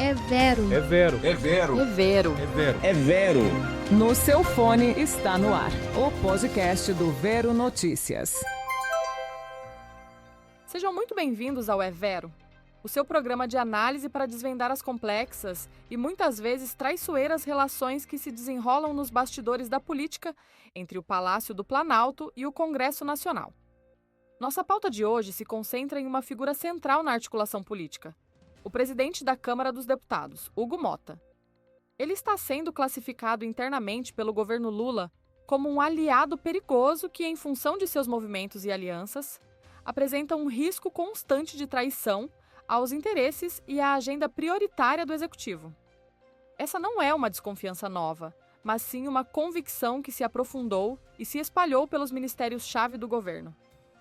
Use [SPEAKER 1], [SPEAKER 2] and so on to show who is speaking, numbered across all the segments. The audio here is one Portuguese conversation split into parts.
[SPEAKER 1] É Vero.
[SPEAKER 2] É Vero.
[SPEAKER 3] É Vero.
[SPEAKER 4] É Vero.
[SPEAKER 2] É Vero.
[SPEAKER 3] É Vero.
[SPEAKER 4] No seu fone está no ar o podcast do Vero Notícias.
[SPEAKER 5] Sejam muito bem-vindos ao É Vero, o seu programa de análise para desvendar as complexas e muitas vezes traiçoeiras relações que se desenrolam nos bastidores da política entre o Palácio do Planalto e o Congresso Nacional. Nossa pauta de hoje se concentra em uma figura central na articulação política, o presidente da Câmara dos Deputados, Hugo Motta. Ele está sendo classificado internamente pelo governo Lula como um aliado perigoso que, em função de seus movimentos e alianças, apresenta um risco constante de traição aos interesses e à agenda prioritária do Executivo. Essa não é uma desconfiança nova, mas sim uma convicção que se aprofundou e se espalhou pelos ministérios-chave do governo,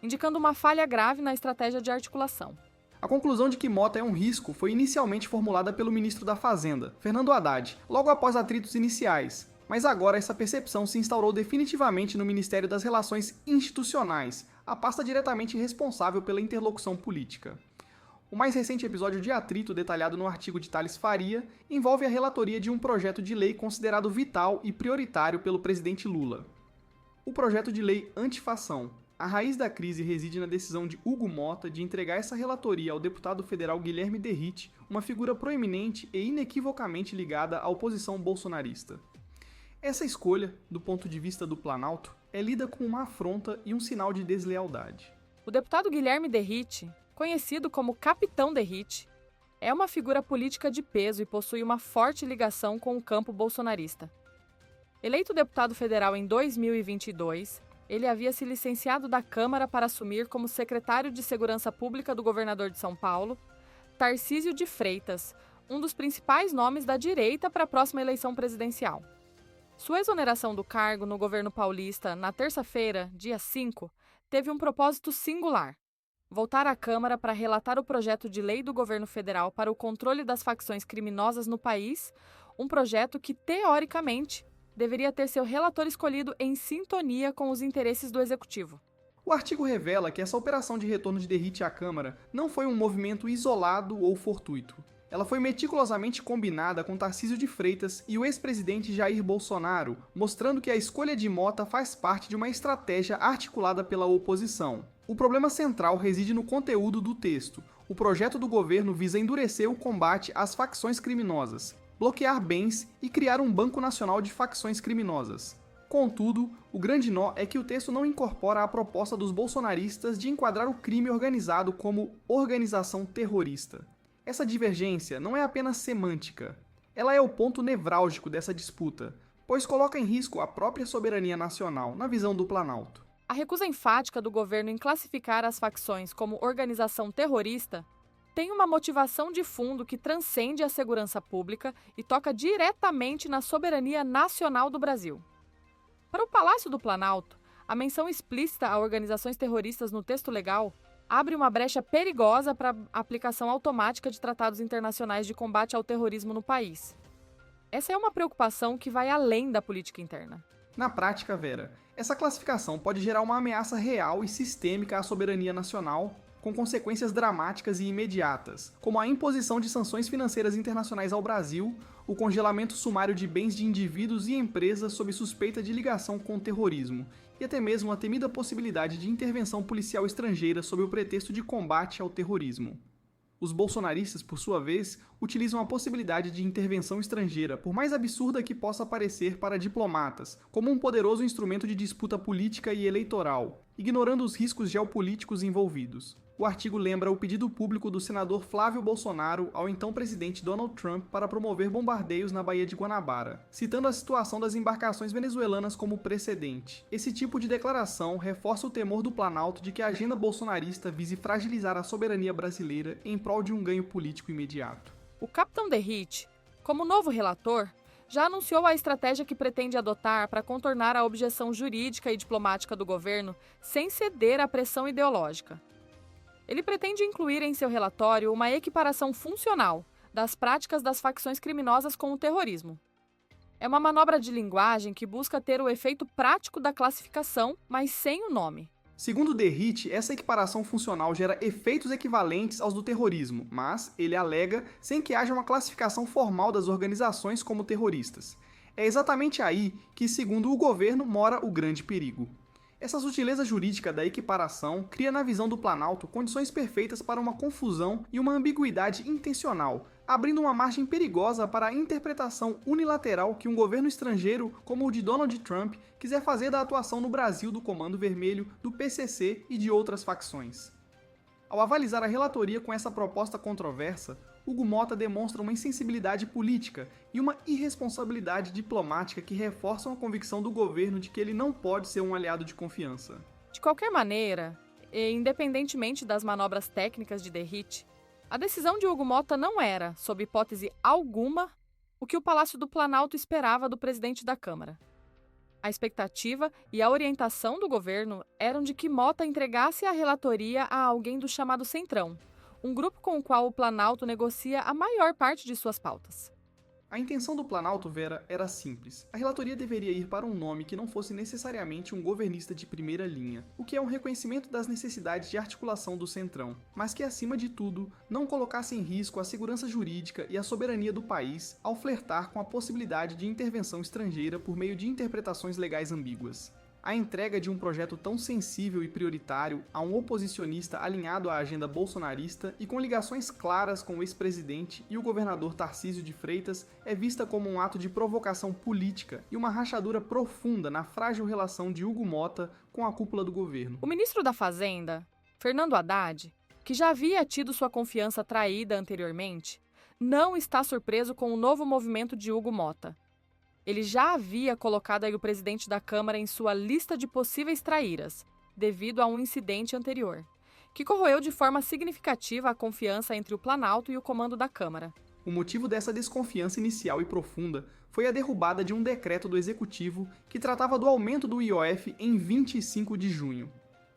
[SPEAKER 5] indicando uma falha grave na estratégia de articulação.
[SPEAKER 6] A conclusão de que Motta é um risco foi inicialmente formulada pelo ministro da Fazenda, Fernando Haddad, logo após atritos iniciais. Mas agora essa percepção se instaurou definitivamente no Ministério das Relações Institucionais, a pasta diretamente responsável pela interlocução política. O mais recente episódio de atrito, detalhado no artigo de Thales Faria, envolve a relatoria de um projeto de lei considerado vital e prioritário pelo presidente Lula. O projeto de lei antifação. A raiz da crise reside na decisão de Hugo Motta de entregar essa relatoria ao deputado federal Guilherme Derrite, uma figura proeminente e inequivocamente ligada à oposição bolsonarista. Essa escolha, do ponto de vista do Planalto, é lida como uma afronta e um sinal de deslealdade.
[SPEAKER 5] O deputado Guilherme Derrite, conhecido como Capitão Derrite, é uma figura política de peso e possui uma forte ligação com o campo bolsonarista. Eleito deputado federal em 2022, ele havia se licenciado da Câmara para assumir como secretário de Segurança Pública do governador de São Paulo, Tarcísio de Freitas, um dos principais nomes da direita para a próxima eleição presidencial. Sua exoneração do cargo no governo paulista na terça-feira, dia 5, teve um propósito singular: voltar à Câmara para relatar o projeto de lei do governo federal para o controle das facções criminosas no país, um projeto que, teoricamente, deveria ter seu relator escolhido em sintonia com os interesses do Executivo.
[SPEAKER 6] O artigo revela que essa operação de retorno de Derrite à Câmara não foi um movimento isolado ou fortuito. Ela foi meticulosamente combinada com Tarcísio de Freitas e o ex-presidente Jair Bolsonaro, mostrando que a escolha de Motta faz parte de uma estratégia articulada pela oposição. O problema central reside no conteúdo do texto. O projeto do governo visa endurecer o combate às facções criminosas, bloquear bens e criar um Banco Nacional de Facções Criminosas. Contudo, o grande nó é que o texto não incorpora a proposta dos bolsonaristas de enquadrar o crime organizado como organização terrorista. Essa divergência não é apenas semântica, ela é o ponto nevrálgico dessa disputa, pois coloca em risco a própria soberania nacional, na visão do Planalto.
[SPEAKER 5] A recusa enfática do governo em classificar as facções como organização terrorista tem uma motivação de fundo que transcende a segurança pública e toca diretamente na soberania nacional do Brasil. Para o Palácio do Planalto, a menção explícita a organizações terroristas no texto legal abre uma brecha perigosa para a aplicação automática de tratados internacionais de combate ao terrorismo no país. Essa é uma preocupação que vai além da política interna.
[SPEAKER 6] Na prática, Vera, essa classificação pode gerar uma ameaça real e sistêmica à soberania nacional, com consequências dramáticas e imediatas, como a imposição de sanções financeiras internacionais ao Brasil, o congelamento sumário de bens de indivíduos e empresas sob suspeita de ligação com o terrorismo, e até mesmo a temida possibilidade de intervenção policial estrangeira sob o pretexto de combate ao terrorismo. Os bolsonaristas, por sua vez, utilizam a possibilidade de intervenção estrangeira, por mais absurda que possa parecer para diplomatas, como um poderoso instrumento de disputa política e eleitoral, ignorando os riscos geopolíticos envolvidos. O artigo lembra o pedido público do senador Flávio Bolsonaro ao então presidente Donald Trump para promover bombardeios na Baía de Guanabara, citando a situação das embarcações venezuelanas como precedente. Esse tipo de declaração reforça o temor do Planalto de que a agenda bolsonarista vise fragilizar a soberania brasileira em prol de um ganho político imediato.
[SPEAKER 5] O capitão Derrite, como novo relator, já anunciou a estratégia que pretende adotar para contornar a objeção jurídica e diplomática do governo sem ceder à pressão ideológica. Ele pretende incluir em seu relatório uma equiparação funcional das práticas das facções criminosas com o terrorismo. É uma manobra de linguagem que busca ter o efeito prático da classificação, mas sem o nome.
[SPEAKER 6] Segundo Derrite, essa equiparação funcional gera efeitos equivalentes aos do terrorismo, mas ele alega sem que haja uma classificação formal das organizações como terroristas. É exatamente aí que, segundo o governo, mora o grande perigo. Essa sutileza jurídica da equiparação cria na visão do Planalto condições perfeitas para uma confusão e uma ambiguidade intencional, abrindo uma margem perigosa para a interpretação unilateral que um governo estrangeiro, como o de Donald Trump, quiser fazer da atuação no Brasil do Comando Vermelho, do PCC e de outras facções. Ao avalizar a relatoria com essa proposta controversa, Hugo Mota demonstra uma insensibilidade política e uma irresponsabilidade diplomática que reforçam a convicção do governo de que ele não pode ser um aliado de confiança.
[SPEAKER 5] De qualquer maneira, e independentemente das manobras técnicas de Derrite, a decisão de Hugo Mota não era, sob hipótese alguma, o que o Palácio do Planalto esperava do presidente da Câmara. A expectativa e a orientação do governo eram de que Mota entregasse a relatoria a alguém do chamado Centrão, um grupo com o qual o Planalto negocia a maior parte de suas pautas.
[SPEAKER 6] A intenção do Planalto, Vera, era simples. A relatoria deveria ir para um nome que não fosse necessariamente um governista de primeira linha, o que é um reconhecimento das necessidades de articulação do Centrão, mas que, acima de tudo, não colocasse em risco a segurança jurídica e a soberania do país ao flertar com a possibilidade de intervenção estrangeira por meio de interpretações legais ambíguas. A entrega de um projeto tão sensível e prioritário a um oposicionista alinhado à agenda bolsonarista e com ligações claras com o ex-presidente e o governador Tarcísio de Freitas é vista como um ato de provocação política e uma rachadura profunda na frágil relação de Hugo Mota com a cúpula do governo.
[SPEAKER 5] O ministro da Fazenda, Fernando Haddad, que já havia tido sua confiança traída anteriormente, não está surpreso com o novo movimento de Hugo Mota. Ele já havia colocado aí o presidente da Câmara em sua lista de possíveis traíras, devido a um incidente anterior, que corroeu de forma significativa a confiança entre o Planalto e o comando da Câmara.
[SPEAKER 6] O motivo dessa desconfiança inicial e profunda foi a derrubada de um decreto do Executivo que tratava do aumento do IOF em 25 de junho.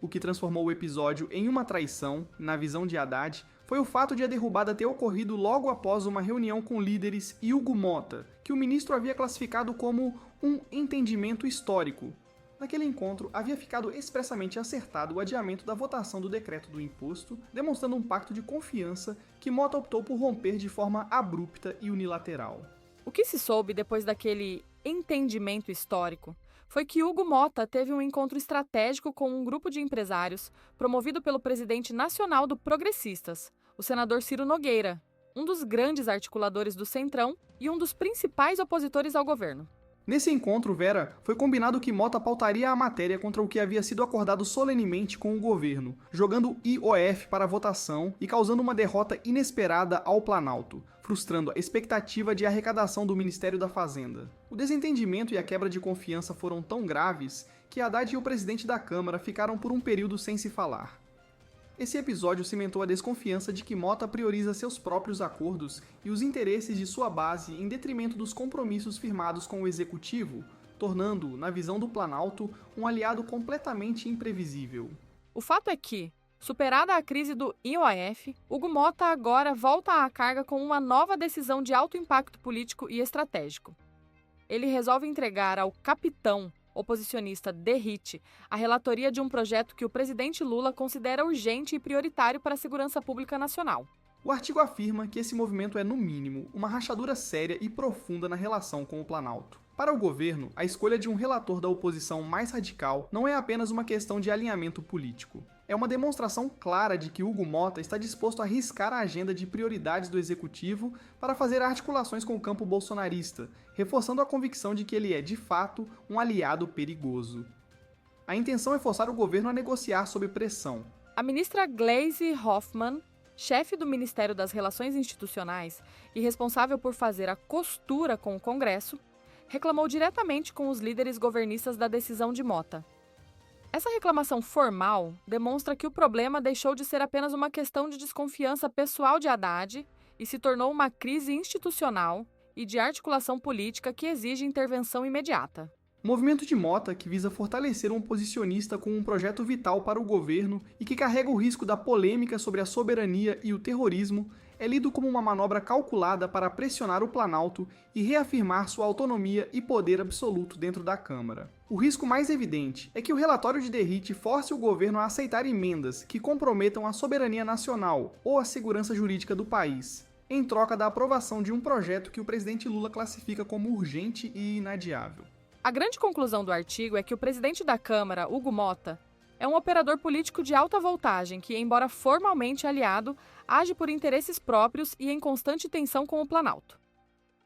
[SPEAKER 6] O que transformou o episódio em uma traição, na visão de Haddad, foi o fato de a derrubada ter ocorrido logo após uma reunião com líderes e Hugo Mota, que o ministro havia classificado como um entendimento histórico. Naquele encontro, havia ficado expressamente acertado o adiamento da votação do decreto do imposto, demonstrando um pacto de confiança que Mota optou por romper de forma abrupta e unilateral.
[SPEAKER 5] O que se soube depois daquele entendimento histórico foi que Hugo Mota teve um encontro estratégico com um grupo de empresários promovido pelo presidente nacional do Progressistas, o senador Ciro Nogueira, um dos grandes articuladores do Centrão e um dos principais opositores ao governo.
[SPEAKER 6] Nesse encontro, Vera, foi combinado que Mota pautaria a matéria contra o que havia sido acordado solenemente com o governo, jogando IOF para votação e causando uma derrota inesperada ao Planalto, frustrando a expectativa de arrecadação do Ministério da Fazenda. O desentendimento e a quebra de confiança foram tão graves que Haddad e o presidente da Câmara ficaram por um período sem se falar. Esse episódio cimentou a desconfiança de que Mota prioriza seus próprios acordos e os interesses de sua base em detrimento dos compromissos firmados com o Executivo, tornando-o, na visão do Planalto, um aliado completamente imprevisível.
[SPEAKER 5] O fato é que, superada a crise do IOF, Hugo Mota agora volta à carga com uma nova decisão de alto impacto político e estratégico. Ele resolve entregar ao capitão oposicionista Derrite a relatoria de um projeto que o presidente Lula considera urgente e prioritário para a segurança pública nacional.
[SPEAKER 6] O artigo afirma que esse movimento é, no mínimo, uma rachadura séria e profunda na relação com o Planalto. Para o governo, a escolha de um relator da oposição mais radical não é apenas uma questão de alinhamento político. É uma demonstração clara de que Hugo Mota está disposto a riscar a agenda de prioridades do Executivo para fazer articulações com o campo bolsonarista, reforçando a convicção de que ele é, de fato, um aliado perigoso. A intenção é forçar o governo a negociar sob pressão.
[SPEAKER 5] A ministra Gleisi Hoffmann, chefe do Ministério das Relações Institucionais e responsável por fazer a costura com o Congresso, reclamou diretamente com os líderes governistas da decisão de Mota. Essa reclamação formal demonstra que o problema deixou de ser apenas uma questão de desconfiança pessoal de Haddad e se tornou uma crise institucional e de articulação política que exige intervenção imediata.
[SPEAKER 6] O movimento de Mota, que visa fortalecer um oposicionista com um projeto vital para o governo e que carrega o risco da polêmica sobre a soberania e o terrorismo, é lido como uma manobra calculada para pressionar o Planalto e reafirmar sua autonomia e poder absoluto dentro da Câmara. O risco mais evidente é que o relatório de Derrite force o governo a aceitar emendas que comprometam a soberania nacional ou a segurança jurídica do país, em troca da aprovação de um projeto que o presidente Lula classifica como urgente e inadiável.
[SPEAKER 5] A grande conclusão do artigo é que o presidente da Câmara, Hugo Motta, é um operador político de alta voltagem que, embora formalmente aliado, age por interesses próprios e em constante tensão com o Planalto.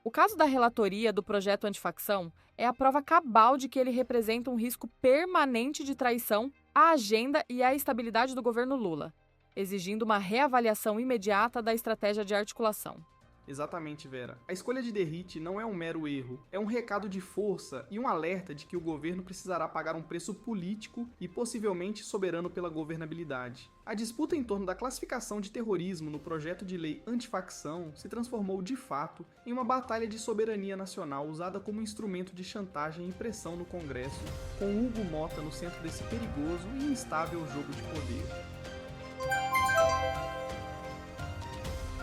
[SPEAKER 5] O caso da relatoria do projeto antifacção é a prova cabal de que ele representa um risco permanente de traição à agenda e à estabilidade do governo Lula, exigindo uma reavaliação imediata da estratégia de articulação.
[SPEAKER 6] Exatamente, Vera. A escolha de Derrite não é um mero erro, é um recado de força e um alerta de que o governo precisará pagar um preço político e possivelmente soberano pela governabilidade. A disputa em torno da classificação de terrorismo no projeto de lei antifacção se transformou de fato em uma batalha de soberania nacional usada como instrumento de chantagem e pressão no Congresso, com Hugo Motta no centro desse perigoso e instável jogo de poder.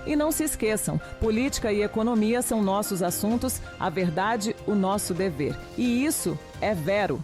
[SPEAKER 4] E não se esqueçam, política e economia são nossos assuntos, a verdade, o nosso dever. E isso é Vero.